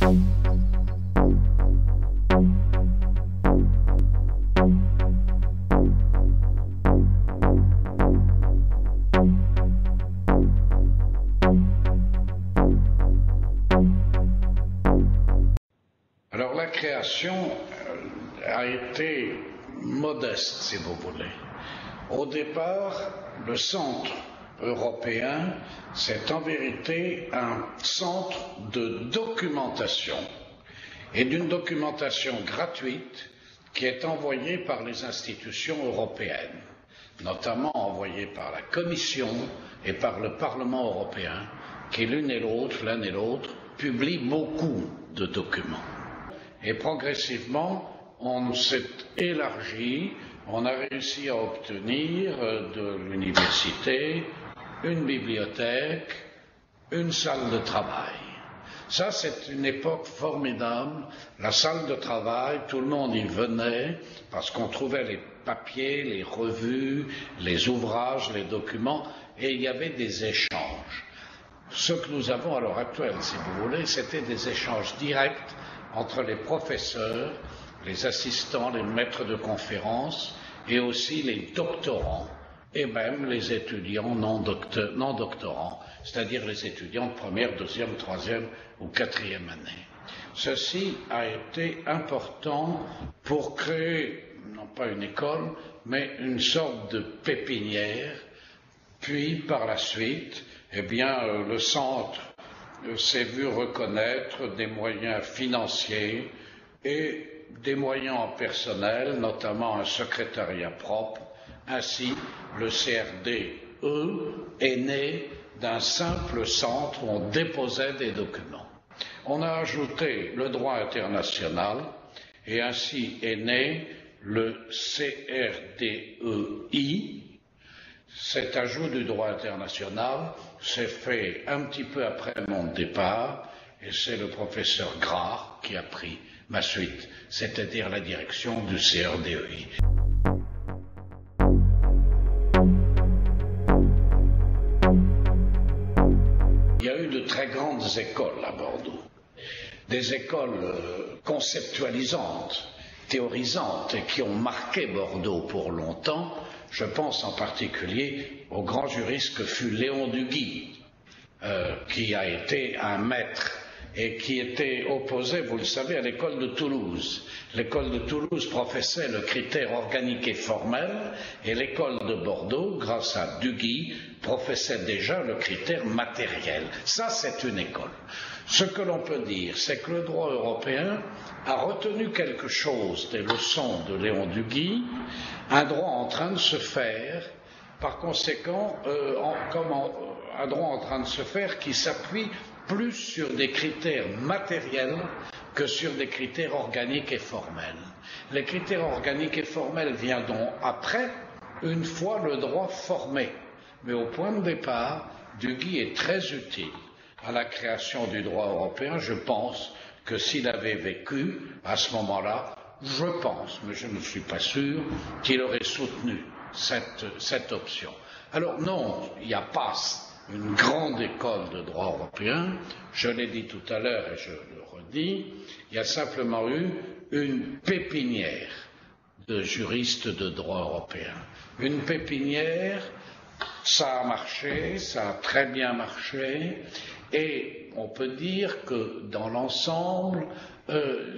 Alors la création a été modeste, si vous voulez. Au départ, le centre européen, c'est en vérité un centre de documentation, et d'une documentation gratuite qui est envoyée par les institutions européennes, notamment envoyée par la Commission et par le Parlement européen, qui l'un et l'autre, publient beaucoup de documents. Et progressivement, on s'est élargi, on a réussi à obtenir de l'université une bibliothèque, une salle de travail. Ça, c'est une époque formidable. La salle de travail, tout le monde y venait parce qu'on trouvait les papiers, les revues, les ouvrages, les documents, et il y avait des échanges. Ce que nous avons à l'heure actuelle, si vous voulez, c'était des échanges directs entre les professeurs, les assistants, les maîtres de conférences et aussi les doctorants et même les étudiants non doctorants, c'est-à-dire les étudiants de première, deuxième, troisième ou quatrième année. Ceci a été important pour créer, non pas une école, mais une sorte de pépinière, puis par la suite, le centre s'est vu reconnaître des moyens financiers et des moyens en personnel, notamment un secrétariat propre. Ainsi, le CRDE est né d'un simple centre où on déposait des documents. On a ajouté le droit international et ainsi est né le CRDEI. Cet ajout du droit international s'est fait un petit peu après mon départ et c'est le professeur Grard qui a pris ma suite, c'est-à-dire la direction du CRDEI. Il y a eu de très grandes écoles à Bordeaux, des écoles conceptualisantes, théorisantes et qui ont marqué Bordeaux pour longtemps. Je pense en particulier au grand juriste que fut Léon Duguit, qui a été un maître et qui était opposé, vous le savez, à l'école de Toulouse. L'école de Toulouse professait le critère organique et formel et l'école de Bordeaux, grâce à Duguit, professait déjà le critère matériel. Ça, c'est une école. Ce que l'on peut dire, c'est que le droit européen a retenu quelque chose des leçons de Léon Duguit, un droit en train de se faire, par conséquent, un droit en train de se faire qui s'appuie plus sur des critères matériels que sur des critères organiques et formels. Les critères organiques et formels viendront après, une fois le droit formé. Mais au point de départ, Duguit est très utile à la création du droit européen. Je pense que s'il avait vécu à ce moment-là, je pense, mais je ne suis pas sûr, qu'il aurait soutenu cette option. Alors non, il n'y a pas une grande école de droit européen, je l'ai dit tout à l'heure et je le redis, il y a simplement eu une pépinière de juristes de droit européen. Une pépinière, ça a marché, ça a très bien marché, et on peut dire que dans l'ensemble,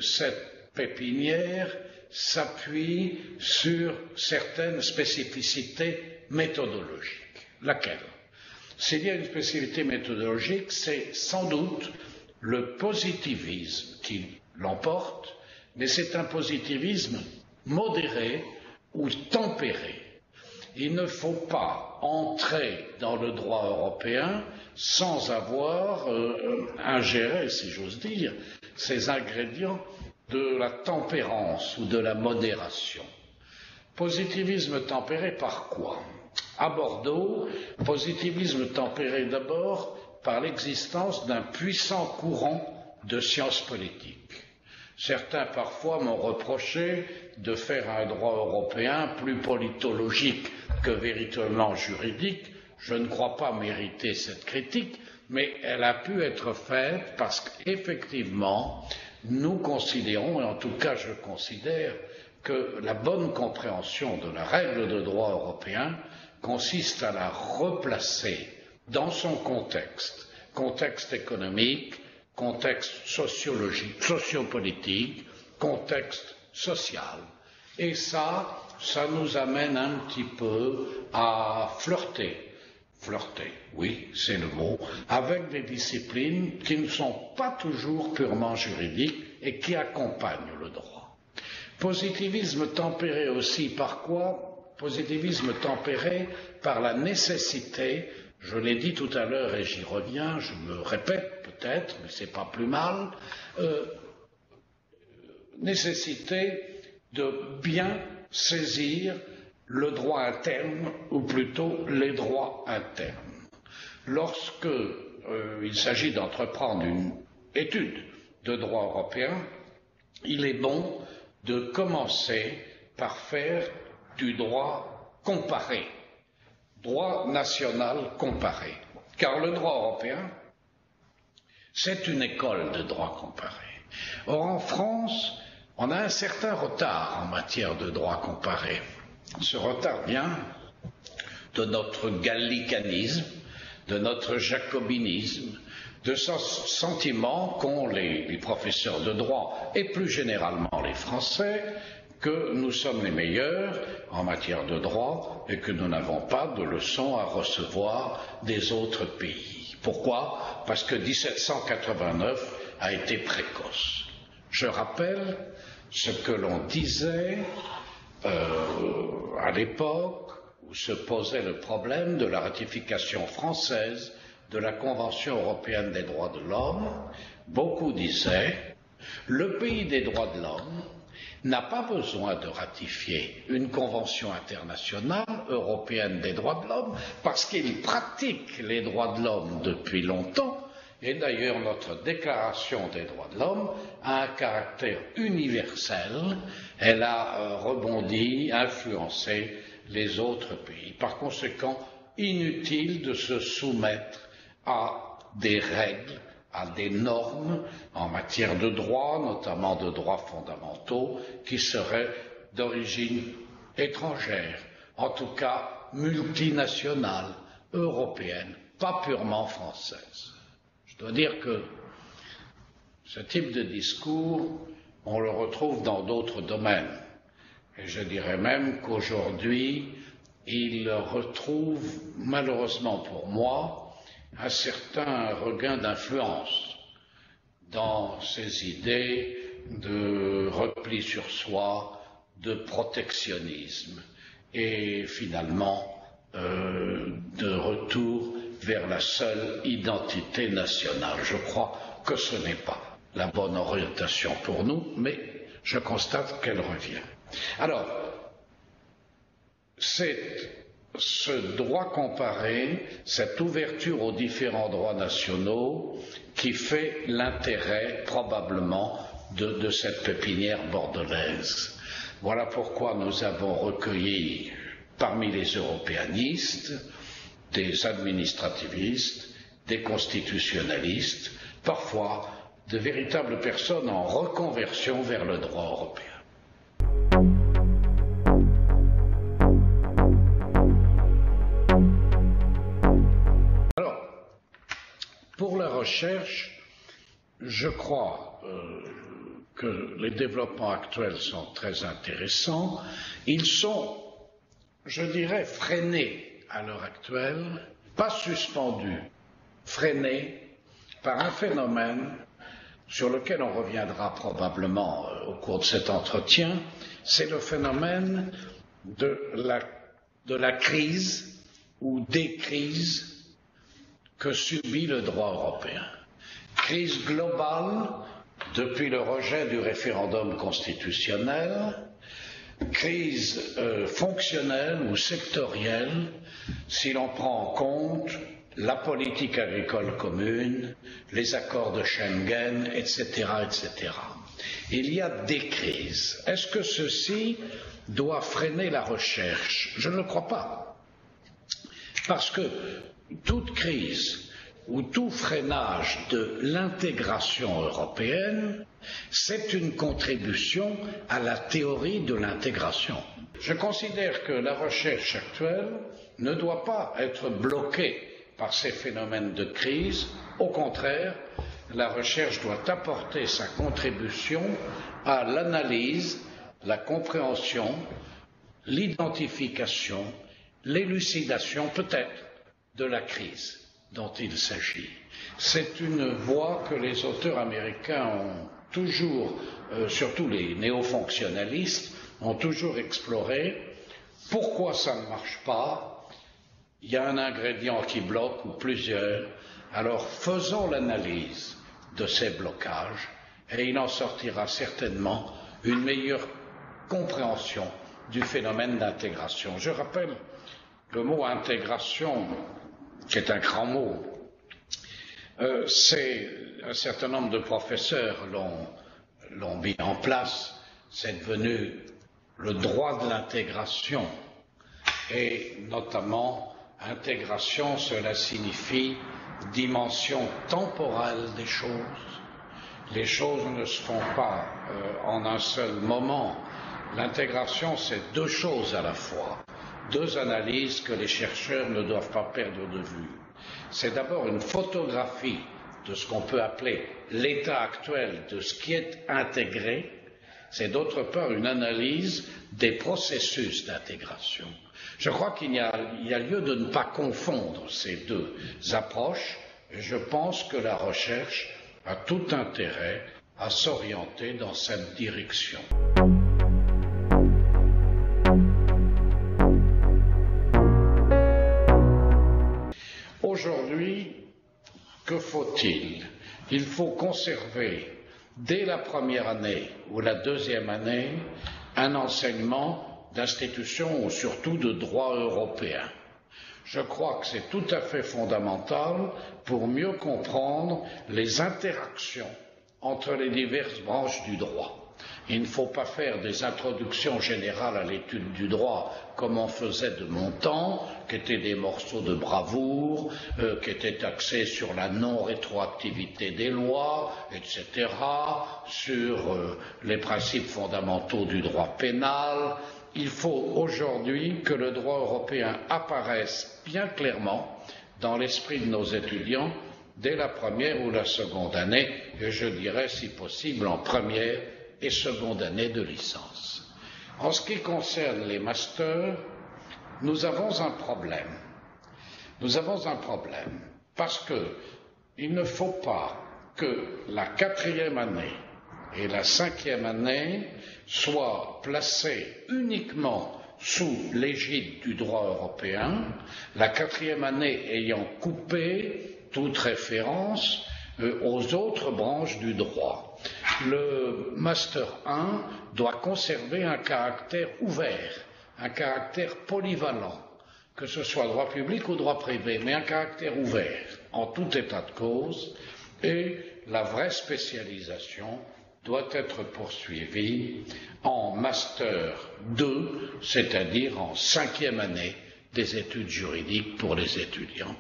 cette pépinière s'appuie sur certaines spécificités méthodologiques. Laquelle? S'il y a une spécificité méthodologique, c'est sans doute le positivisme qui l'emporte, mais c'est un positivisme modéré ou tempéré. Il ne faut pas entrer dans le droit européen sans avoir ingéré, si j'ose dire, ces ingrédients de la tempérance ou de la modération. Positivisme tempéré par quoi? À Bordeaux, positivisme tempéré d'abord par l'existence d'un puissant courant de sciences politiques. Certains parfois m'ont reproché de faire un droit européen plus politologique que véritablement juridique. Je ne crois pas mériter cette critique, mais elle a pu être faite parce qu'effectivement, nous considérons, et en tout cas je considère, que la bonne compréhension de la règle de droit européen consiste à la replacer dans son contexte, contexte économique, contexte sociologique, sociopolitique, contexte social. Et ça nous amène un petit peu à flirter, oui, c'est le mot, avec des disciplines qui ne sont pas toujours purement juridiques et qui accompagnent le droit. Positivisme tempéré aussi par quoi? Positivisme tempéré par la nécessité, je l'ai dit tout à l'heure et j'y reviens, je me répète peut-être, mais c'est pas plus mal, nécessité de bien saisir le droit interne, ou plutôt les droits internes. Lorsque il s'agit d'entreprendre une étude de droit européen, il est bon de commencer par faire du droit comparé, droit national comparé. Car le droit européen, c'est une école de droit comparé. Or, en France, on a un certain retard en matière de droit comparé. Ce retard vient de notre gallicanisme, de notre jacobinisme, de ce sentiment qu'ont les professeurs de droit et plus généralement les Français que nous sommes les meilleurs en matière de droit et que nous n'avons pas de leçons à recevoir des autres pays. Pourquoi? Parce que 1789 a été précoce. Je rappelle ce que l'on disait à l'époque où se posait le problème de la ratification française de la Convention européenne des droits de l'homme. Beaucoup disaient le pays des droits de l'homme n'a pas besoin de ratifier une convention internationale européenne des droits de l'homme parce qu'il pratique les droits de l'homme depuis longtemps. Et d'ailleurs, notre déclaration des droits de l'homme a un caractère universel. Elle a rebondi, influencé les autres pays. Par conséquent, inutile de se soumettre à des règles, à des normes en matière de droit, notamment de droits fondamentaux, qui seraient d'origine étrangère, en tout cas multinationale, européenne, pas purement française. Je dois dire que ce type de discours, on le retrouve dans d'autres domaines. Et je dirais même qu'aujourd'hui, il retrouve, malheureusement pour moi, un certain regain d'influence dans ces idées de repli sur soi, de protectionnisme et finalement de retour vers la seule identité nationale. Je crois que ce n'est pas la bonne orientation pour nous, mais je constate qu'elle revient. Alors, c'est ce droit comparé, cette ouverture aux différents droits nationaux qui fait l'intérêt probablement de cette pépinière bordelaise. Voilà pourquoi nous avons recueilli parmi les européanistes des administrativistes, des constitutionnalistes, parfois de véritables personnes en reconversion vers le droit européen. Alors, pour la recherche, je crois que les développements actuels sont très intéressants. Ils sont, je dirais, freinés à l'heure actuelle, pas suspendus, freinés par un phénomène sur lequel on reviendra probablement au cours de cet entretien, c'est le phénomène de la crise ou des crises que subit le droit européen. Crise globale depuis le rejet du référendum constitutionnel, crise fonctionnelle ou sectorielle si l'on prend en compte la politique agricole commune, les accords de Schengen, etc., etc. Il y a des crises. Est-ce que ceci doit freiner la recherche? Je ne le crois pas. Parce que toute crise ou tout freinage de l'intégration européenne, c'est une contribution à la théorie de l'intégration. Je considère que la recherche actuelle ne doit pas être bloquée par ces phénomènes de crise. Au contraire, la recherche doit apporter sa contribution à l'analyse, la compréhension, l'identification, l'élucidation peut-être de la crise dont il s'agit. C'est une voie que les auteurs américains ont toujours, surtout les néo-fonctionnalistes, ont toujours explorée. Pourquoi ça ne marche pas? Il y a un ingrédient qui bloque ou plusieurs. Alors faisons l'analyse de ces blocages et il en sortira certainement une meilleure compréhension du phénomène d'intégration. Je rappelle le mot intégration, qui est un grand mot. C'est un certain nombre de professeurs l'ont mis en place. C'est devenu le droit de l'intégration. Et notamment, intégration, cela signifie dimension temporelle des choses. Les choses ne se font pas en un seul moment. L'intégration, c'est deux choses à la fois. Deux analyses que les chercheurs ne doivent pas perdre de vue. C'est d'abord une photographie de ce qu'on peut appeler l'état actuel de ce qui est intégré. C'est d'autre part une analyse des processus d'intégration. Je crois qu'il y a lieu de ne pas confondre ces deux approches et je pense que la recherche a tout intérêt à s'orienter dans cette direction. Aujourd'hui, que faut-il? Il faut conserver dès la première année ou la deuxième année un enseignement d'institutions ou surtout de droit européen. Je crois que c'est tout à fait fondamental pour mieux comprendre les interactions entre les diverses branches du droit. Il ne faut pas faire des introductions générales à l'étude du droit comme on faisait de mon temps, qui étaient des morceaux de bravoure, qui étaient axés sur la non-rétroactivité des lois, etc., sur les principes fondamentaux du droit pénal. Il faut aujourd'hui que le droit européen apparaisse bien clairement dans l'esprit de nos étudiants dès la première ou la seconde année, et je dirais si possible en première et seconde année de licence. En ce qui concerne les masters, nous avons un problème. Nous avons un problème parce qu'il ne faut pas que la quatrième année et la cinquième année soient placées uniquement sous l'égide du droit européen, la quatrième année ayant coupé toute référence aux autres branches du droit. Le Master 1 doit conserver un caractère ouvert, un caractère polyvalent, que ce soit droit public ou droit privé, mais un caractère ouvert en tout état de cause, et la vraie spécialisation doit être poursuivie en Master 2, c'est-à-dire en cinquième année des études juridiques pour les étudiants.